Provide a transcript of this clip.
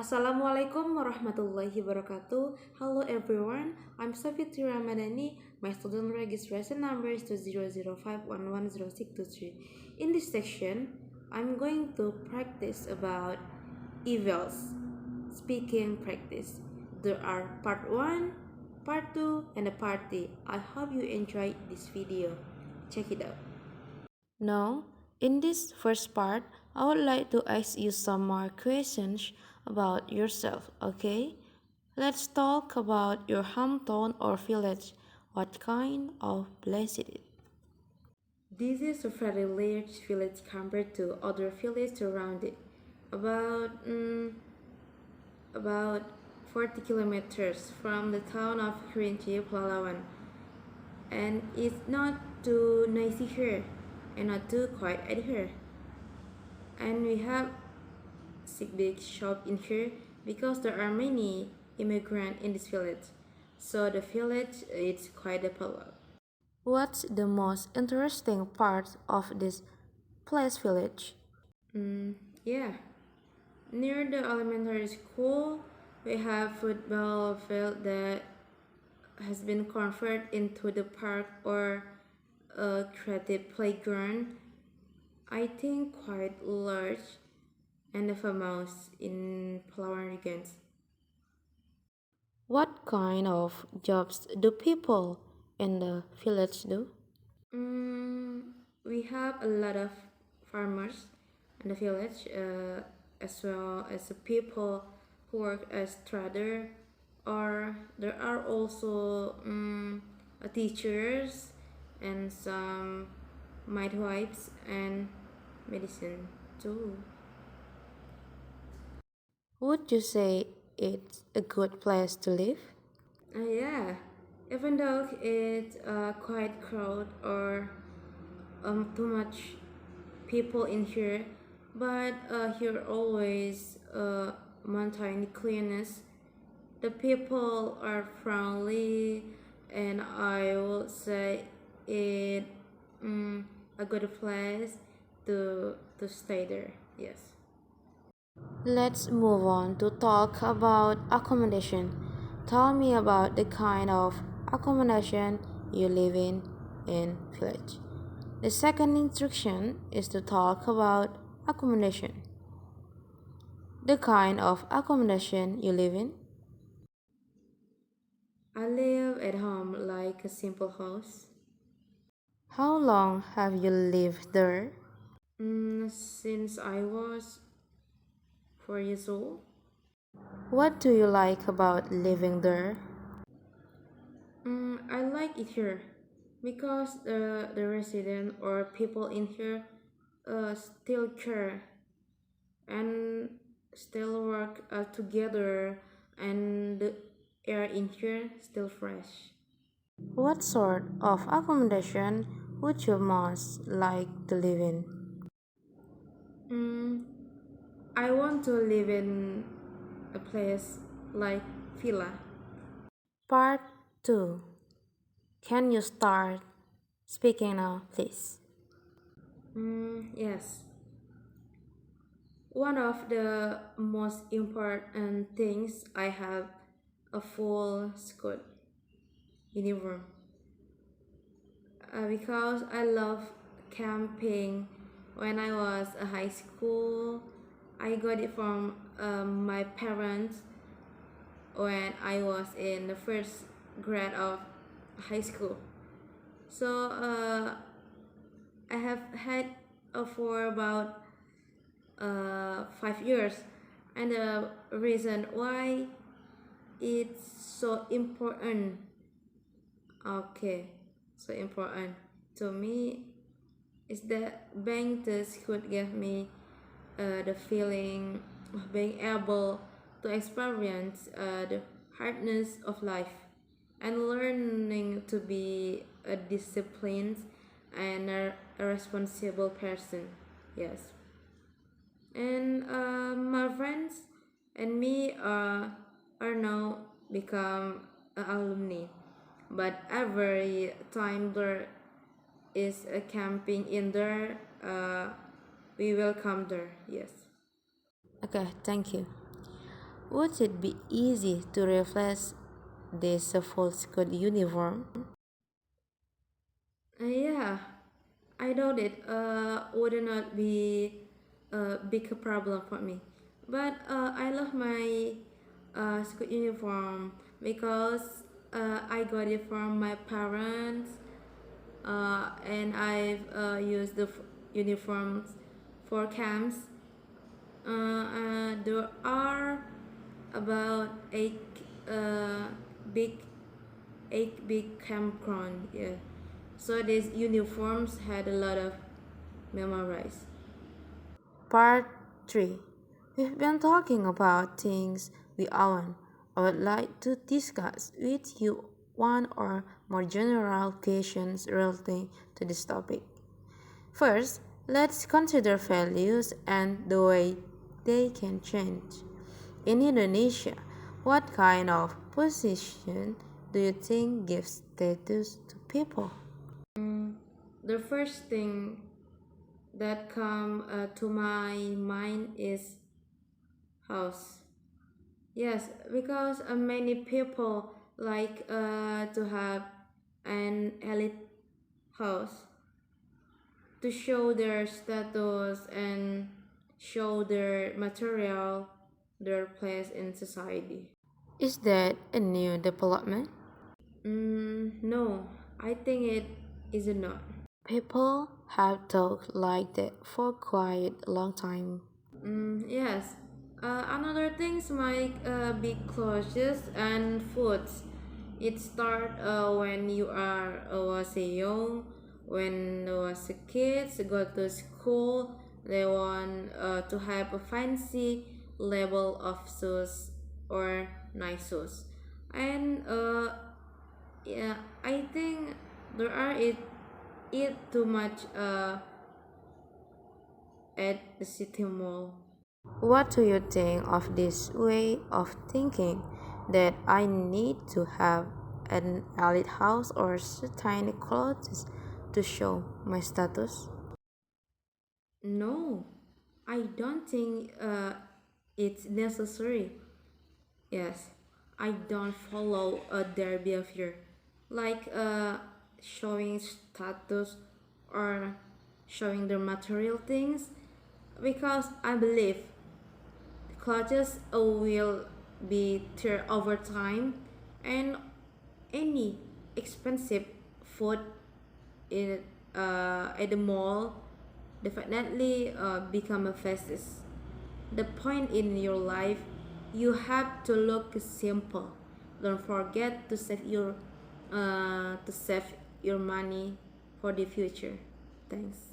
Assalamu'alaikum warahmatullahi wabarakatuh. Hello everyone, I'm Safitri Ramadani. My student registration number is 2005110623. In this section, I'm going to practice about IELTS speaking practice. There are part 1, part 2, and a part 3. I hope you enjoyed this video. Check it out. Now, in this first part, I would like to ask you some more questions about yourself, okay? Let's talk about your hometown or village. What kind of place it is? This is a very large village compared to other villages around it. About about 40 kilometers from the town of Kerinci, Palawan. And it's not too noisy here and not too quiet at here. And we have six big shop in here because there are many immigrants in this village. So the village is quite developed. What's the most interesting part of this place village? Yeah, near the elementary school, we have football field that has been converted into the park or a creative playground. I think quite large and famous in Palawan regions. What kind of jobs do people in the village do? We have a lot of farmers in the village, as well as the people who work as trader, or there are also teachers and some midwives and medicine too. Would you say it's a good place to live? Yeah, even though it's quite crowded or too much people in here, but here always maintain cleanliness. The people are friendly, and I would say it a good place to stay there. Yes. Let's move on to talk about accommodation. Tell me about the kind of accommodation you live in village. The second instruction is to talk about accommodation. The kind of accommodation you live in. I live at home like a simple house. How long have you lived there? Since I was 4 years old. What do you like about living there? I like it here because the resident or people in here still care and still work together, and the air in here still fresh. What sort of accommodation would you most like to live in? Mm, I want to live in a place like villa. Part 2. Can you start speaking now, please? Yes. One of the most important things I have a full school uniform because I love camping. When I was a high school, I got it from my parents when I was in the first grade of high school. So I have had for about 5 years, and the reason why it's so important, so important to me, is that being this could give me the feeling of being able to experience the hardness of life and learning to be a disciplined and a responsible person. Yes. And my friends and me are now become alumni, but every time there is a camping in there, we will come there. Yes. Okay, thank you. Would it be easy to replace this full school uniform? Yeah, I doubt it would not be a big problem for me. But I love my school uniform because I got it from my parents, and I've used the uniforms for camps. There are about uh, big big campground. Yeah, so these uniforms had a lot of memories. Part 3. We've been talking about things we own. I would like to discuss with you one or more general questions relating to this topic. First, let's consider values and the way they can change. In Indonesia, what kind of position do you think gives status to people? The first thing that come to my mind is house. Yes, because many people like to have an elite house to show their status and show their material, their place in society. Is that a new development? No, I think it is not. People have talked like that for quite a long time. Yes. Another things might be clothes and foods. It start when you are was a young, when was a kids go to school. They want to have a fancy level of shoes or nice shoes, and yeah, I think there are it too much at the city mall. What do you think of this way of thinking that I need to have an elite house or certain clothes to show my status? No, I don't think it's necessary. Yes, I don't follow their behavior, like showing status or showing their material things, because I believe clothes will be tear over time, and any expensive food in at the mall definitely become a faces. The point in your life, you have to look simple. Don't forget to save your money for the future. Thanks.